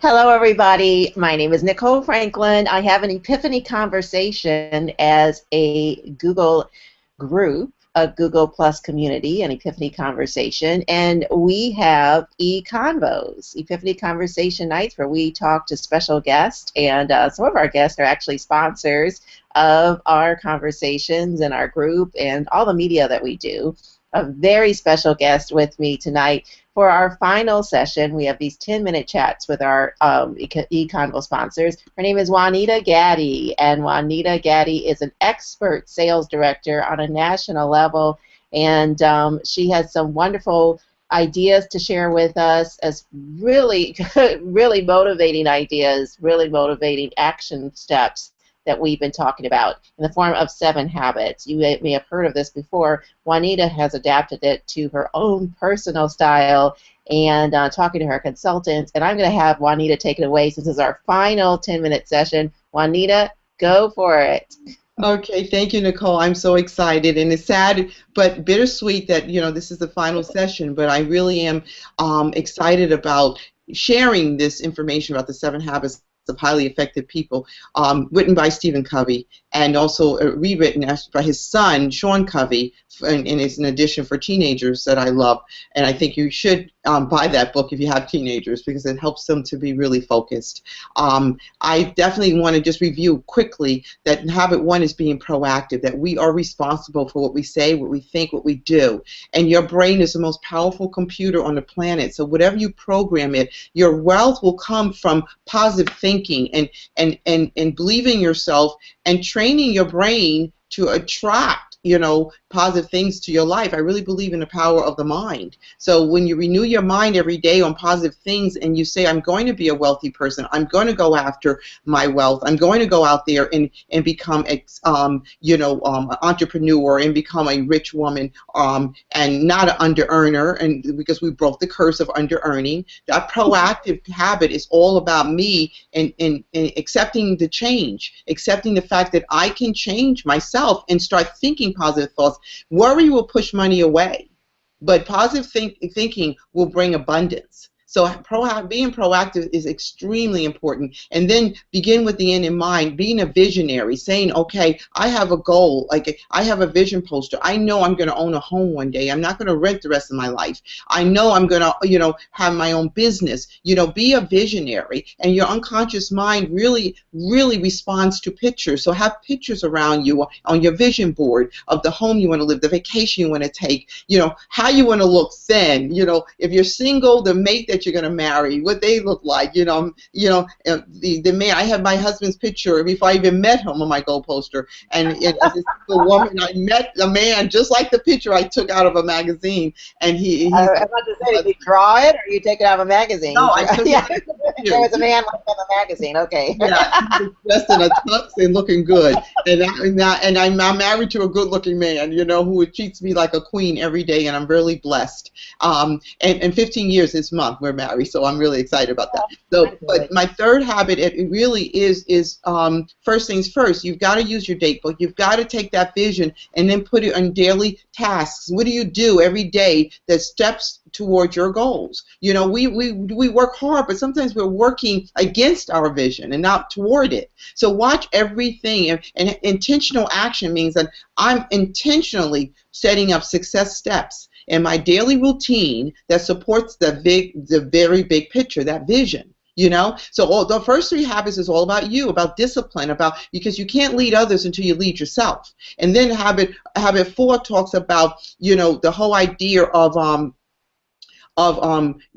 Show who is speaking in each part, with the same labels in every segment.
Speaker 1: Hello, everybody. My name is Nicole Franklin. I have an Epiphany Conversation as a Google group, a Google Plus community, an Epiphany Conversation, and we have e-convos, Epiphany Conversation nights, where we talk to special guests, and some of our guests are actually sponsors of our conversations and our group and all the media that we do. A very special guest with me tonight. For our final session, we have these 10-minute chats with our e-convo sponsors. Her name is Juanita Gaddy, and Juanita Gaddy is an expert sales director on a national level, and she has some wonderful ideas to share with us as really, really motivating ideas, really motivating action steps that we've been talking about in the form of 7 habits. You may have heard of this before. Juanita has adapted it to her own personal style and talking to her consultants. And I'm going to have Juanita take it away since this is our final 10-minute session. Juanita, go for it.
Speaker 2: Okay, thank you, Nicole. I'm so excited, and it's sad but bittersweet that this is the final session. But I really am excited about sharing this information about the 7 habits of highly effective people, written by Stephen Covey, and also rewritten by his son, Sean Covey, and it's an edition for teenagers that I love. And I think you should buy that book if you have teenagers, because it helps them to be really focused. I definitely want to just review quickly that habit 1 is being proactive, that we are responsible for what we say, what we think, what we do. And your brain is the most powerful computer on the planet. So whatever you program it, your wealth will come from positive thinking and believing in yourself and training your brain to attract positive things to your life. I really believe in the power of the mind. So when you renew your mind every day on positive things and you say, I'm going to be a wealthy person, I'm going to go after my wealth, I'm going to go out there and become an entrepreneur and become a rich woman and not an under-earner, and because we broke the curse of under-earning. That proactive habit is all about me and accepting the change, accepting the fact that I can change myself and start thinking positive thoughts. Worry will push money away, but positive thinking will bring abundance. So being proactive is extremely important. And then begin with the end in mind, being a visionary, saying, okay, I have a goal, like I have a vision poster. I know I'm going to own a home one day. I'm not going to rent the rest of my life. I know I'm going to, have my own business. Be a visionary, and your unconscious mind really, really responds to pictures. So have pictures around you on your vision board of the home you want to live, the vacation you want to take, how you want to look then, if you're single, the mate that you're going to marry, what they look like, the man. I have my husband's picture before I even met him on my goal poster, and as a woman, I met a man just like the picture I took out of a magazine, and he's
Speaker 1: I'm about to say, did you draw it or you take it out of a magazine?
Speaker 2: No, I took
Speaker 1: yeah. There was a man like in the magazine. Okay.
Speaker 2: Yeah, he was dressed in a tux and looking good, and I'm married to a good-looking man, who treats me like a queen every day, and I'm really blessed. And 15 years this month we're married, so I'm really excited about that. So, but my third habit, it really is first things first. You've got to use your date book. You've got to take that vision and then put it on daily tasks. What do you do every day that steps towards your goals? We work hard, but sometimes we're working against our vision and not toward it. So watch everything, and intentional action means that I'm intentionally setting up success steps in my daily routine that supports the very big picture, that vision. So the first 3 habits is all about you, about discipline, because you can't lead others until you lead yourself. And then habit 4 talks about the whole idea of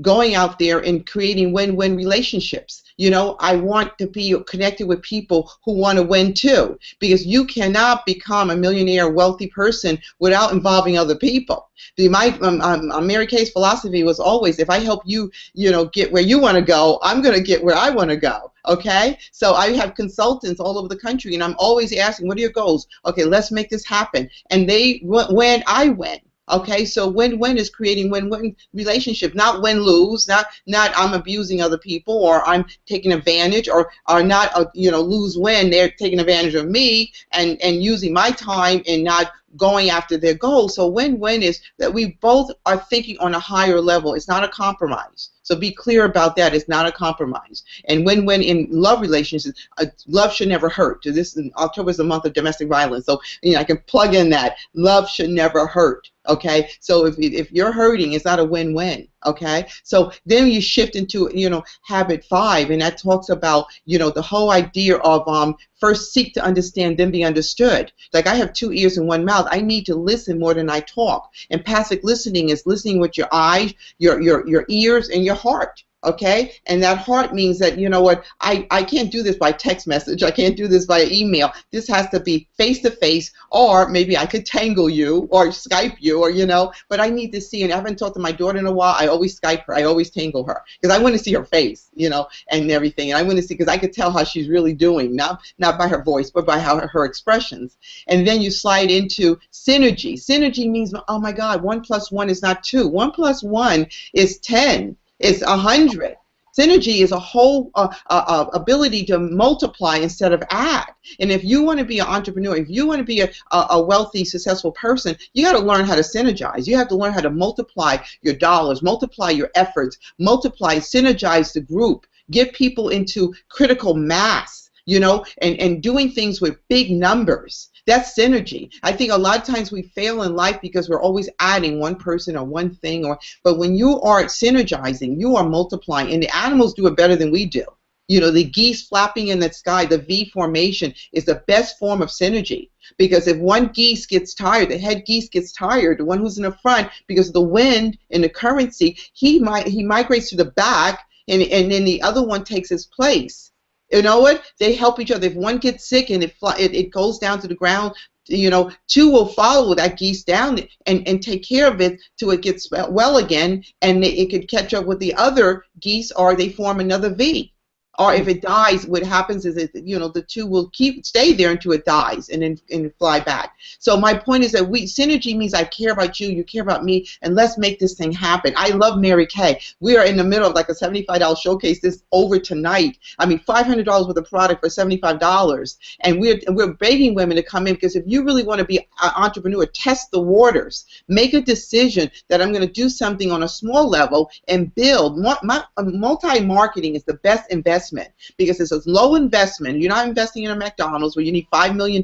Speaker 2: going out there and creating win-win relationships. I want to be connected with people who want to win too, because you cannot become a millionaire, wealthy person without involving other people. Mary Kay's philosophy was always, if I help you, get where you want to go, I'm going to get where I want to go. Okay? So I have consultants all over the country, and I'm always asking, what are your goals? Okay, let's make this happen. And they win, I win. Okay, so win-win is creating win-win relationship, not win-lose, not I'm abusing other people or I'm taking advantage, or not lose-win, they're taking advantage of me and using my time and not going after their goals. So win-win is that we both are thinking on a higher level. It's not a compromise. So be clear about that. It's not a compromise. And when in love relationships, love should never hurt. October is the month of domestic violence, so I can plug in that. Love should never hurt. Okay, so if you're hurting, it's not a win-win. Okay, so then you shift into habit 5, and that talks about the whole idea of first seek to understand, then be understood. Like I have 2 ears and 1 mouth. I need to listen more than I talk. And passive listening is listening with your eyes, your ears, and your heart. Okay, and that heart means that I can't do this by text message, I can't do this by email. This has to be face to face, or maybe I could tangle you or Skype you, or but I need to see. And I haven't talked to my daughter in a while. I always Skype her, I always tangle her, because I want to see her face, and everything. And I want to see, because I could tell how she's really doing, not by her voice, but by her expressions. And then you slide into synergy. Synergy means, oh my God, 1 + 1 is not 2. 1 + 1 is 10. It's 100. Synergy is a whole ability to multiply instead of add. And if you want to be an entrepreneur, if you want to be a wealthy, successful person, you got to learn how to synergize. You have to learn how to multiply your dollars, multiply your efforts, synergize the group, get people into critical mass, and doing things with big numbers. That's synergy. I think a lot of times we fail in life because we're always adding one person or one thing, but when you are synergizing, you are multiplying, and the animals do it better than we do. The geese flapping in the sky, the V formation is the best form of synergy, because if one geese gets tired, the head geese gets tired, the one who's in the front, because of the wind and the currency, he migrates to the back, and then the other one takes his place. You know what? They help each other. If one gets sick and it goes down to the ground, 2 will follow that geese down and take care of it till it gets well again, and it could catch up with the other geese, or they form another V. Or if it dies, what happens is that, the 2 will stay there until it dies, and then fly back. So my point is that synergy means I care about you, you care about me, and let's make this thing happen. I love Mary Kay. We are in the middle of like a $75 showcase this over tonight. I mean, $500 worth of product for $75, and we're begging women to come in, because if you really want to be an entrepreneur, test the waters. Make a decision that I'm going to do something on a small level and build. Multi-marketing is the best investment, because it's a low investment. You're not investing in a McDonald's where you need $5 million.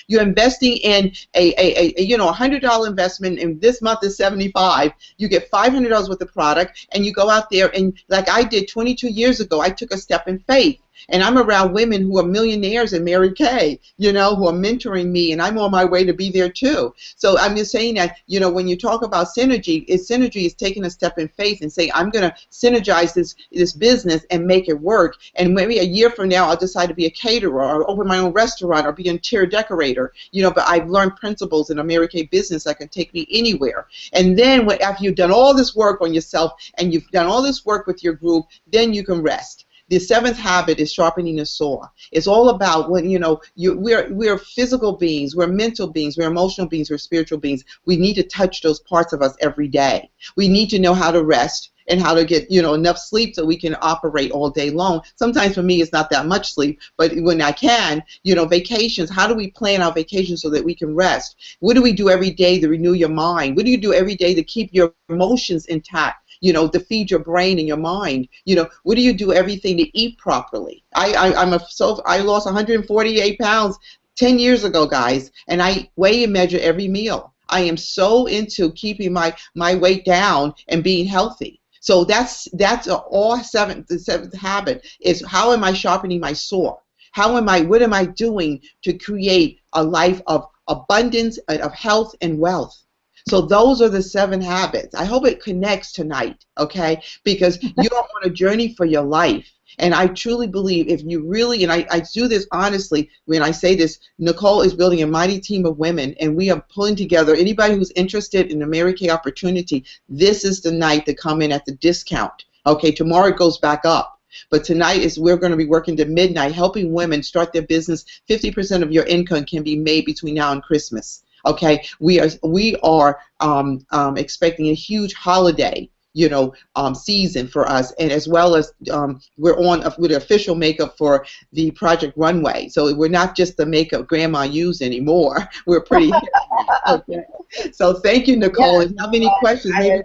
Speaker 2: You're investing in a $100 investment, and this month is $75. You get $500 worth of product, and you go out there, and like I did 22 years ago, I took a step in faith. And I'm around women who are millionaires in Mary Kay, who are mentoring me, and I'm on my way to be there too. So I'm just saying that, when you talk about synergy is taking a step in faith and saying, I'm going to synergize this business and make it work. And maybe a year from now, I'll decide to be a caterer or open my own restaurant or be an interior decorator, but I've learned principles in a Mary Kay business that can take me anywhere. And then after you've done all this work on yourself and you've done all this work with your group, then you can rest. The 7th habit is sharpening the saw. It's all about when we're physical beings, we're mental beings, we're emotional beings, we're spiritual beings. We need to touch those parts of us every day. We need to know how to rest and how to get enough sleep so we can operate all day long. Sometimes for me it's not that much sleep, but when I can, vacations. How do we plan our vacations so that we can rest? What do we do every day to renew your mind? What do you do every day to keep your emotions intact? To feed your brain and your mind. What do you do everything to eat properly? I lost 148 pounds 10 years ago, guys, and I weigh and measure every meal. I am so into keeping my weight down and being healthy. So that's the 7th habit is, how am I sharpening my saw? What am I doing to create a life of abundance, of health and wealth? So those are the 7 habits. I hope it connects tonight, okay? Because you're on a journey for your life. And I truly believe if you really, and I do this honestly when I say this, Nicole is building a mighty team of women, and we are pulling together anybody who's interested in the Mary Kay opportunity. This is the night to come in at the discount. Okay, tomorrow it goes back up. But tonight we're going to be working to midnight, helping women start their business. 50% of your income can be made between now and Christmas. Okay, we are expecting a huge holiday, season for us, and as well as we're on with official makeup for the Project Runway. So we're not just the makeup Grandma used anymore. We're pretty. Okay. So thank you, Nicole. If you have any questions, maybe.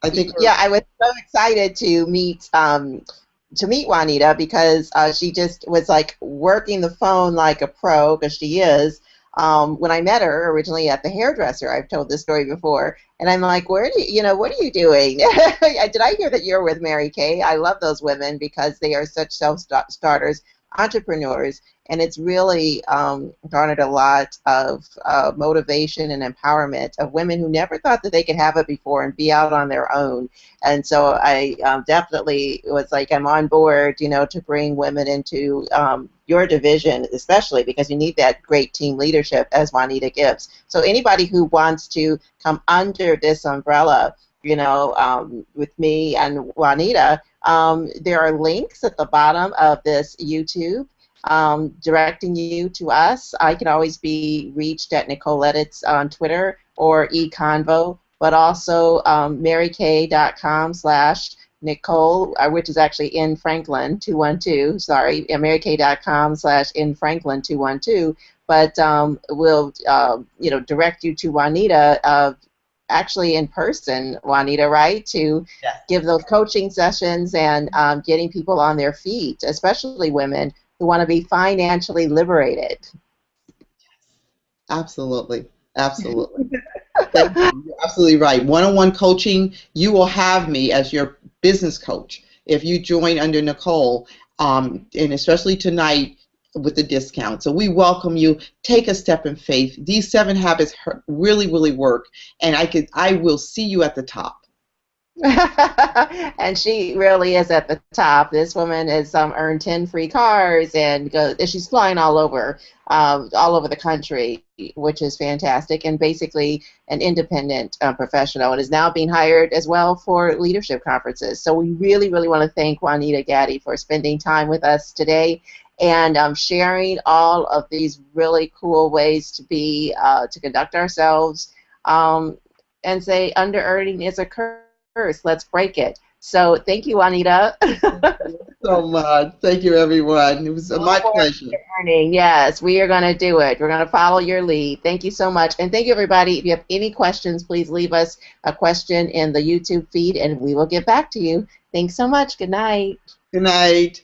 Speaker 2: I think
Speaker 1: Yeah, I was so excited to meet Juanita because she just was like working the phone like a pro, because she is. When I met her originally at the hairdresser, I've told this story before, and I'm like, where do what are you doing? Did I hear that you're with Mary Kay? I love those women because they are such self-starters, entrepreneurs, and it's really garnered a lot of motivation and empowerment of women who never thought that they could have it before and be out on their own. And so I definitely was like, I'm on board, to bring women into your division, especially because you need that great team leadership as Juanita gives. So anybody who wants to come under this umbrella, with me and Juanita, there are links at the bottom of this YouTube directing you to us. I can always be reached at Nicole Edits on Twitter or eConvo, but also marykay.com/Nicole, which is actually in Franklin 212. Sorry, marykay.com/in Franklin 212. But we'll direct you to Juanita. Actually in person, Juanita, right, to give those coaching sessions and getting people on their feet, especially women who want to be financially liberated.
Speaker 2: absolutely, absolutely. Thank you. You're absolutely right. One-on-one coaching, you will have me as your business coach if you join under Nicole, and especially tonight with the discount. So we welcome you. Take a step in faith. These 7 habits really, really work, and I will see you at the top.
Speaker 1: And she really is at the top. This woman has earned 10 free cars, and she's flying all over the country, which is fantastic, and basically an independent professional, and is now being hired as well for leadership conferences. So we really, really want to thank Juanita Gaddy for spending time with us today and sharing all of these really cool ways to conduct ourselves, and say under-earning is a curse. Let's break it. So thank you, Juanita.
Speaker 2: Thank you so much. Thank you, everyone. It was my pleasure.
Speaker 1: Yes, we are going to do it. We're going to follow your lead. Thank you so much. And thank you, everybody. If you have any questions, please leave us a question in the YouTube feed, and we will get back to you. Thanks so much. Good night.
Speaker 2: Good night.